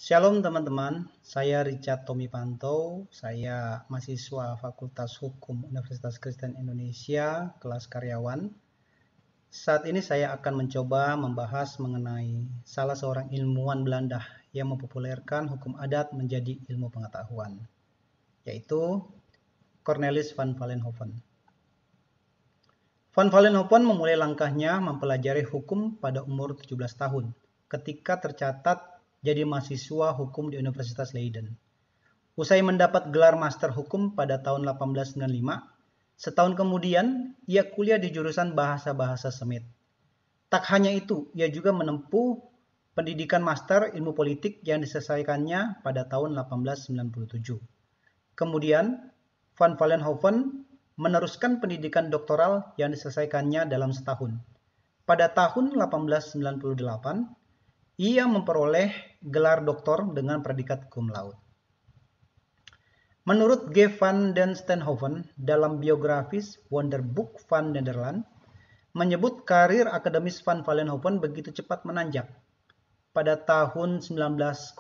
Shalom teman-teman, saya Richard Tommy Panto, saya mahasiswa Fakultas Hukum Universitas Kristen Indonesia, kelas karyawan. Saat ini saya akan mencoba membahas mengenai salah seorang ilmuwan Belanda yang mempopulerkan hukum adat menjadi ilmu pengetahuan, yaitu Cornelis van Vollenhoven. Van Vollenhoven memulai langkahnya mempelajari hukum pada umur 17 tahun, ketika tercatat jadi mahasiswa hukum di Universitas Leiden. Usai mendapat gelar master hukum pada tahun 1895, setahun kemudian ia kuliah di jurusan bahasa-bahasa Semit. Tak hanya itu, ia juga menempuh pendidikan master ilmu politik yang diselesaikannya pada tahun 1897. Kemudian, Van Vollenhoven meneruskan pendidikan doktoral yang diselesaikannya dalam setahun. Pada tahun 1898, ia memperoleh gelar doktor dengan predikat cum laude. Menurut G. van den Steenhoven dalam biografis Wonderboek van Nederland, menyebut karir akademis Van Vollenhoven begitu cepat menanjak. Pada tahun 1901,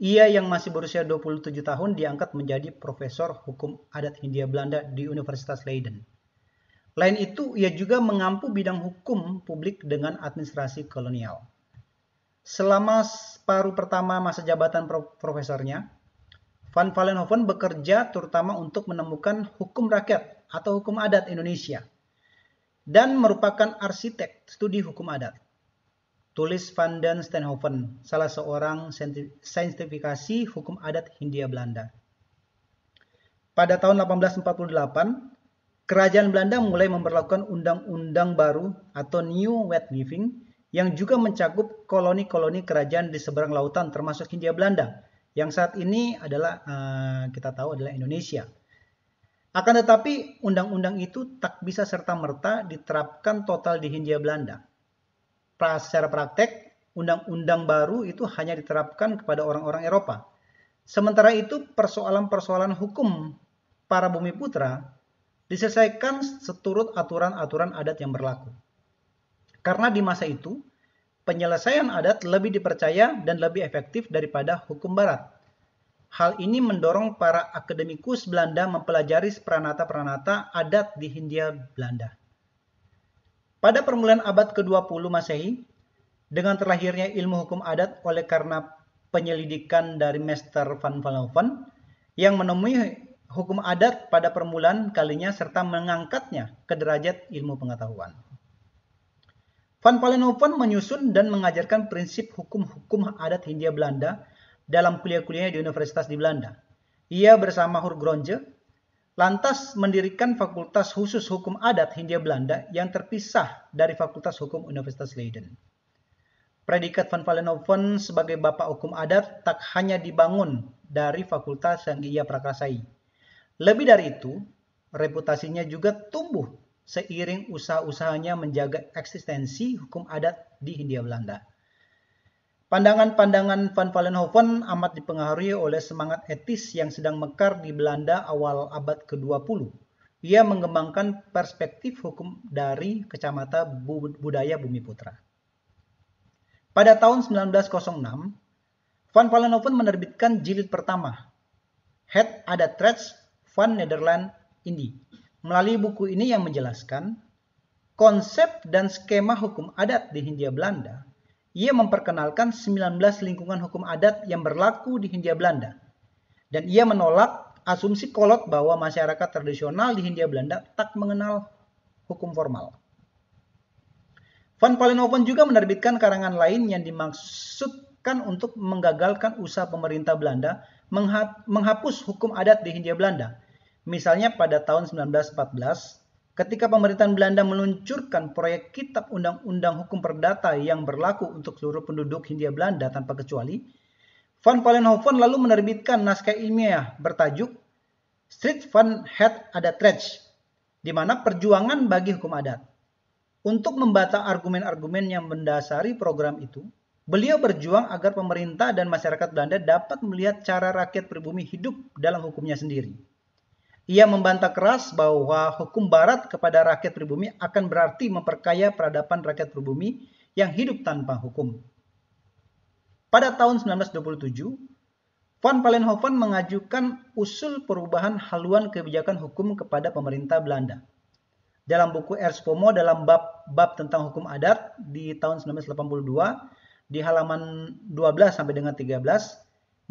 ia yang masih berusia 27 tahun diangkat menjadi profesor hukum adat Hindia Belanda di Universitas Leiden. Lain itu, ia juga mengampu bidang hukum publik dengan administrasi kolonial. Selama separuh pertama masa jabatan profesornya, Van Vollenhoven bekerja terutama untuk menemukan hukum rakyat atau hukum adat Indonesia dan merupakan arsitek studi hukum adat. Tulis Van den Steenhoven, salah seorang saintifikasi hukum adat Hindia Belanda. Pada tahun 1848, kerajaan Belanda mulai memberlakukan undang-undang baru atau New Wetgeving yang juga mencakup koloni-koloni kerajaan di seberang lautan termasuk Hindia Belanda, yang saat ini adalah kita tahu adalah Indonesia. Akan tetapi undang-undang itu tak bisa serta-merta diterapkan total di Hindia Belanda. Secara praktek, undang-undang baru itu hanya diterapkan kepada orang-orang Eropa. Sementara itu persoalan-persoalan hukum para bumi putra diselesaikan seturut aturan-aturan adat yang berlaku. Karena di masa itu, penyelesaian adat lebih dipercaya dan lebih efektif daripada hukum barat. Hal ini mendorong para akademikus Belanda mempelajari peranata-peranata adat di Hindia Belanda. Pada permulaan abad ke-20 Masehi, dengan terlahirnya ilmu hukum adat oleh karena penyelidikan dari Mester Van Vollenhoven yang menemui hukum adat pada permulaan kalinya serta mengangkatnya ke derajat ilmu pengetahuan. Van Vollenhoven menyusun dan mengajarkan prinsip hukum-hukum adat Hindia Belanda dalam kuliah-kuliahnya di universitas di Belanda. Ia bersama Hur Gronje lantas mendirikan Fakultas Khusus Hukum Adat Hindia Belanda yang terpisah dari Fakultas Hukum Universitas Leiden. Predikat Van Vollenhoven sebagai bapak hukum adat tak hanya dibangun dari fakultas yang ia prakarsai. Lebih dari itu, reputasinya juga tumbuh seiring usaha-usahanya menjaga eksistensi hukum adat di Hindia Belanda. Pandangan-pandangan Van Vollenhoven amat dipengaruhi oleh semangat etis yang sedang mekar di Belanda awal abad ke-20. Ia mengembangkan perspektif hukum dari kacamata budaya bumi putra. Pada tahun 1906, Van Vollenhoven menerbitkan jilid pertama, Het Adatrecht van Nederland Indie. Melalui buku ini yang menjelaskan konsep dan skema hukum adat di Hindia Belanda, ia memperkenalkan 19 lingkungan hukum adat yang berlaku di Hindia Belanda. Dan ia menolak asumsi kolot bahwa masyarakat tradisional di Hindia Belanda tak mengenal hukum formal. Van Vollenhoven juga menerbitkan karangan lain yang dimaksudkan untuk menggagalkan usaha pemerintah Belanda menghapus hukum adat di Hindia Belanda. Misalnya pada tahun 1914, ketika pemerintahan Belanda meluncurkan proyek Kitab Undang-Undang Hukum Perdata yang berlaku untuk seluruh penduduk Hindia Belanda tanpa kecuali, Van Vollenhoven lalu menerbitkan naskah ilmiah bertajuk Strijd van het Adatrecht, di mana perjuangan bagi hukum adat. Untuk membantah argumen-argumen yang mendasari program itu, beliau berjuang agar pemerintah dan masyarakat Belanda dapat melihat cara rakyat pribumi hidup dalam hukumnya sendiri. Ia membantah keras bahwa hukum barat kepada rakyat pribumi akan berarti memperkaya peradaban rakyat pribumi yang hidup tanpa hukum. pada tahun 1927, Van Vollenhoven mengajukan usul perubahan haluan kebijakan hukum kepada pemerintah Belanda. Dalam buku Ernst Pomo dalam bab tentang hukum adat di tahun 1982, di halaman 12 sampai dengan 13,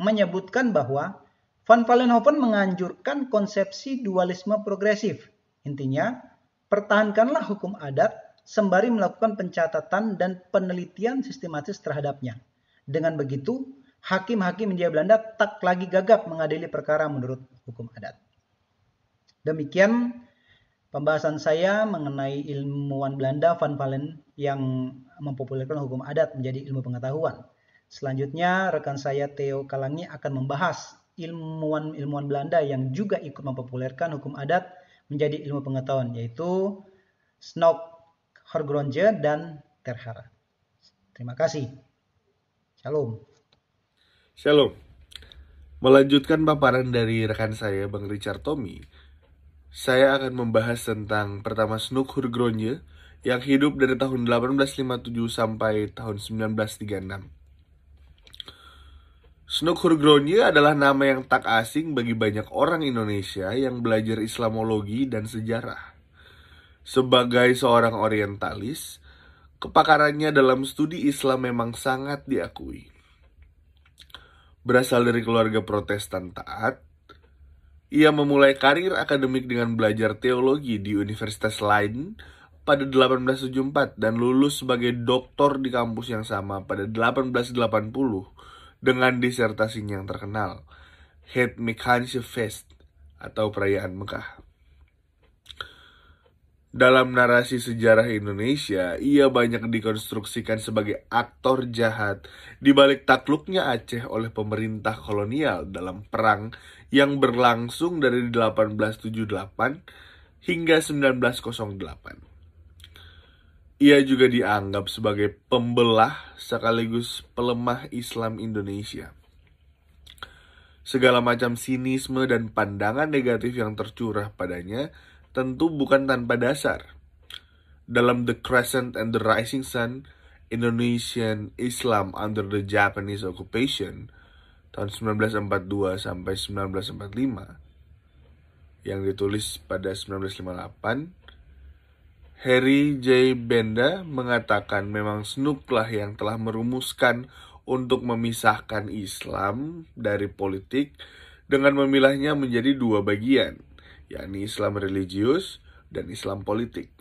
menyebutkan bahwa Van Vollenhoven menganjurkan konsepsi dualisme progresif. Intinya, pertahankanlah hukum adat sembari melakukan pencatatan dan penelitian sistematis terhadapnya. Dengan begitu, hakim-hakim Hindia Belanda tak lagi gagap mengadili perkara menurut hukum adat. Demikian pembahasan saya mengenai ilmuwan Belanda Van Valen yang mempopulerkan hukum adat menjadi ilmu pengetahuan. Selanjutnya, rekan saya Theo Kalangi akan membahas ilmuwan Belanda yang juga ikut mempopulerkan hukum adat menjadi ilmu pengetahuan, yaitu Snoek Horgronje dan Terhara. Terima kasih. Shalom. Shalom. Melanjutkan paparan dari rekan saya, Bang Richard Tommy, saya akan membahas tentang pertama Snoek Horgronje yang hidup dari tahun 1857 sampai tahun 1936. Snoek Horgronje adalah nama yang tak asing bagi banyak orang Indonesia yang belajar Islamologi dan sejarah. Sebagai seorang orientalis, kepakarannya dalam studi Islam memang sangat diakui. Berasal dari keluarga Protestan taat, ia memulai karir akademik dengan belajar teologi di Universitas Leiden pada 1874 dan lulus sebagai doktor di kampus yang sama pada 1880 dengan disertasinya yang terkenal, Het Mekkanische Feest atau Perayaan Mekah. Dalam narasi sejarah Indonesia, ia banyak dikonstruksikan sebagai aktor jahat di balik takluknya Aceh oleh pemerintah kolonial dalam perang yang berlangsung dari 1878 hingga 1908. Ia juga dianggap sebagai pembelah sekaligus pelemah Islam Indonesia. Segala macam sinisme dan pandangan negatif yang tercurah padanya tentu bukan tanpa dasar. Dalam The Crescent and the Rising Sun, Indonesian Islam under the Japanese Occupation tahun 1942 sampai 1945 yang ditulis pada 1958, Harry J. Benda mengatakan memang Snoek lah yang telah merumuskan untuk memisahkan Islam dari politik dengan memilahnya menjadi dua bagian, yakni Islam religius dan Islam politik.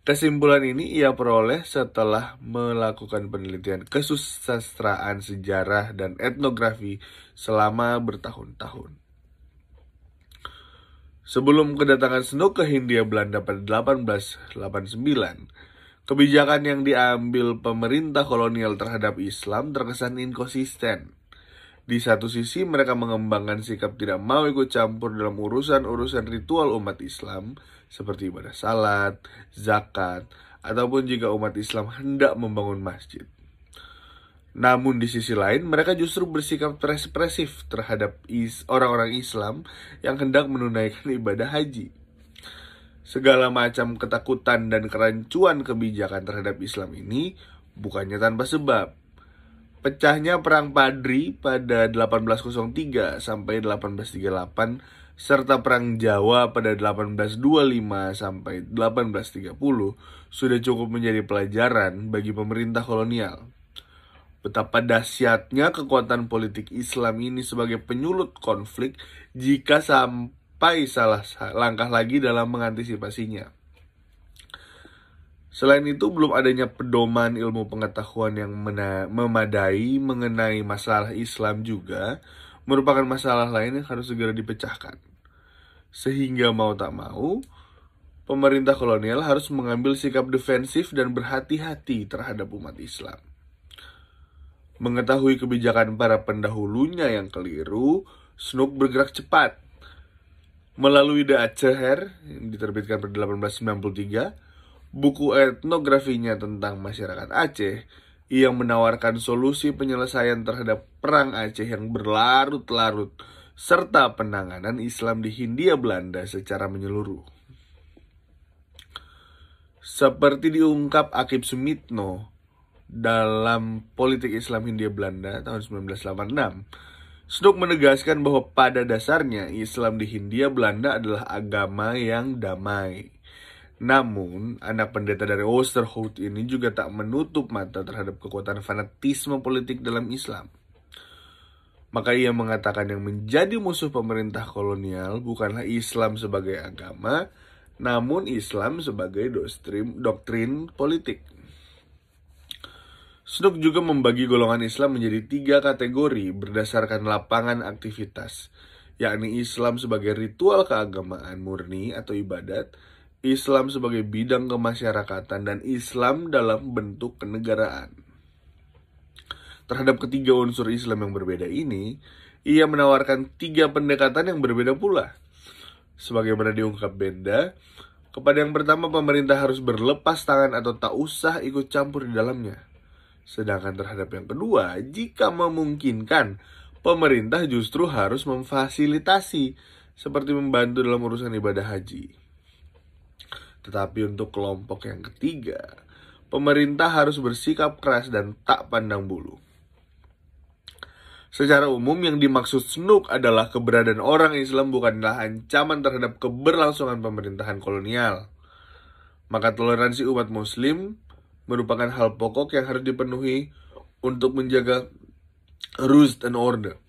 Kesimpulan ini ia peroleh setelah melakukan penelitian kesusastraan, sejarah, dan etnografi selama bertahun-tahun. Sebelum kedatangan Snoek ke Hindia Belanda pada 1889, kebijakan yang diambil pemerintah kolonial terhadap Islam terkesan inkonsisten. Di satu sisi mereka mengembangkan sikap tidak mau ikut campur dalam urusan-urusan ritual umat Islam seperti ibadah salat, zakat, ataupun jika umat Islam hendak membangun masjid. Namun di sisi lain mereka justru bersikap represif terhadap orang-orang Islam yang hendak menunaikan ibadah haji. Segala macam ketakutan dan kerancuan kebijakan terhadap Islam ini bukannya tanpa sebab. Pecahnya Perang Padri pada 1803 sampai 1838 serta Perang Jawa pada 1825 sampai 1830 sudah cukup menjadi pelajaran bagi pemerintah kolonial. Betapa dahsyatnya kekuatan politik Islam ini sebagai penyulut konflik jika sampai salah langkah lagi dalam mengantisipasinya. Selain itu, belum adanya pedoman ilmu pengetahuan yang memadai mengenai masalah Islam juga merupakan masalah lain yang harus segera dipecahkan. Sehingga mau tak mau, pemerintah kolonial harus mengambil sikap defensif dan berhati-hati terhadap umat Islam. Mengetahui kebijakan para pendahulunya yang keliru, Snoek bergerak cepat. Melalui The Aceher yang diterbitkan pada 1893, buku etnografinya tentang masyarakat Aceh, ia menawarkan solusi penyelesaian terhadap perang Aceh yang berlarut-larut serta penanganan Islam di Hindia Belanda secara menyeluruh. Seperti diungkap Akib Sumitno, dalam politik Islam Hindia Belanda tahun 1986, Snook menegaskan bahwa pada dasarnya Islam di Hindia Belanda adalah agama yang damai. Namun, anak pendeta dari Oosterhout ini juga tak menutup mata terhadap kekuatan fanatisme politik dalam Islam. Maka ia mengatakan yang menjadi musuh pemerintah kolonial bukanlah Islam sebagai agama, namun Islam sebagai doktrin politik. Snook juga membagi golongan Islam menjadi 3 kategori berdasarkan lapangan aktivitas, yakni Islam sebagai ritual keagamaan murni atau ibadat, Islam sebagai bidang kemasyarakatan, dan Islam dalam bentuk kenegaraan. Terhadap ketiga unsur Islam yang berbeda ini, ia menawarkan 3 pendekatan yang berbeda pula. Sebagaimana diungkap Benda, kepada yang pertama pemerintah harus berlepas tangan atau tak usah ikut campur di dalamnya. Sedangkan terhadap yang kedua, jika memungkinkan, pemerintah justru harus memfasilitasi, seperti membantu dalam urusan ibadah haji. Tetapi untuk kelompok yang ketiga, pemerintah harus bersikap keras dan tak pandang bulu. Secara umum yang dimaksud Snook adalah keberadaan orang Islam bukanlah ancaman terhadap keberlangsungan pemerintahan kolonial. Maka toleransi umat muslim merupakan hal pokok yang harus dipenuhi untuk menjaga rust and order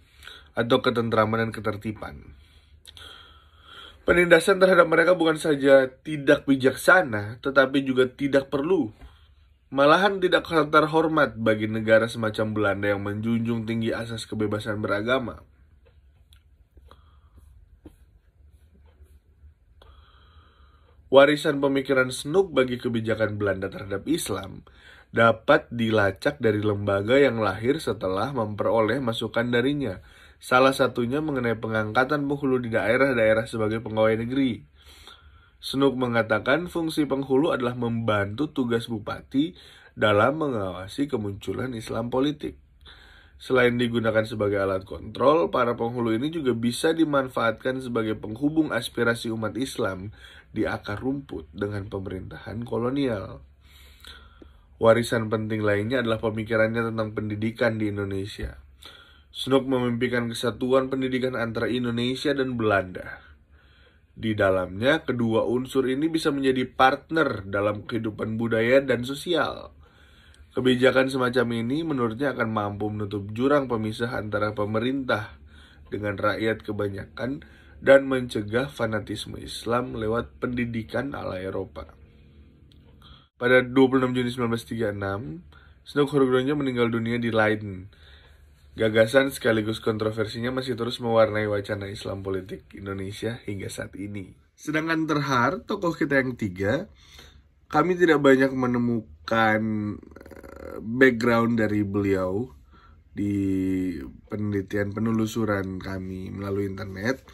atau ketentraman dan ketertiban. Penindasan terhadap mereka bukan saja tidak bijaksana, tetapi juga tidak perlu. Malahan tidak terhormat bagi negara semacam Belanda yang menjunjung tinggi asas kebebasan beragama. Warisan pemikiran Snook bagi kebijakan Belanda terhadap Islam dapat dilacak dari lembaga yang lahir setelah memperoleh masukan darinya. Salah satunya mengenai pengangkatan penghulu di daerah-daerah sebagai pegawai negeri. Snook mengatakan fungsi penghulu adalah membantu tugas bupati dalam mengawasi kemunculan Islam politik. Selain digunakan sebagai alat kontrol, para penghulu ini juga bisa dimanfaatkan sebagai penghubung aspirasi umat Islam di akar rumput dengan pemerintahan kolonial. Warisan penting lainnya adalah pemikirannya tentang pendidikan di Indonesia. Snook memimpikan kesatuan pendidikan antara Indonesia dan Belanda. Di dalamnya, kedua unsur ini bisa menjadi partner dalam kehidupan budaya dan sosial. Kebijakan semacam ini menurutnya akan mampu menutup jurang pemisah antara pemerintah dengan rakyat kebanyakan dan mencegah fanatisme Islam lewat pendidikan ala Eropa. Pada 26 Juni 1936, Snook Horgronder meninggal dunia di Leiden. Gagasan sekaligus kontroversinya masih terus mewarnai wacana Islam politik Indonesia hingga saat ini. Sedangkan Terhar, tokoh kita yang 3, kami tidak banyak menemukan background dari beliau di penelitian penelusuran kami melalui internet.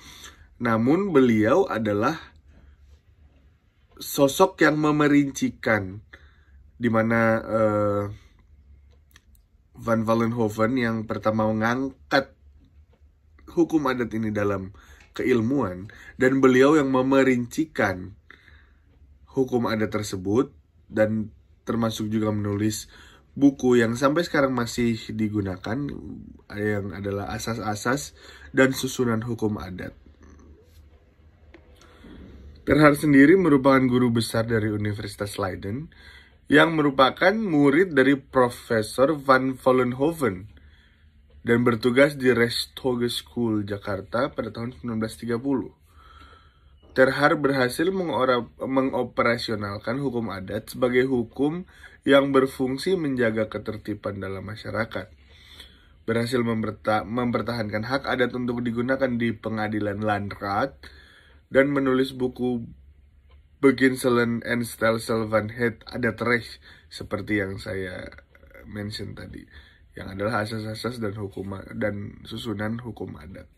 Namun beliau adalah sosok yang memerincikan, di mana Van Vollenhoven yang pertama mengangkat hukum adat ini dalam keilmuan, dan beliau yang memerincikan hukum adat tersebut, dan termasuk juga menulis buku yang sampai sekarang masih digunakan, yang adalah asas-asas dan susunan hukum adat. Terhar sendiri merupakan guru besar dari Universitas Leiden yang merupakan murid dari Profesor Van Vollenhoven dan bertugas di Rijkshogeschool Jakarta pada tahun 1930. Terhar berhasil mengoperasionalkan hukum adat sebagai hukum yang berfungsi menjaga ketertiban dalam masyarakat. Berhasil mempertahankan hak adat untuk digunakan di pengadilan Landrat, dan menulis buku Beginselen en Stelsel van het Adatrecht seperti yang saya mention tadi, yang adalah asas-asas dan susunan hukum adat.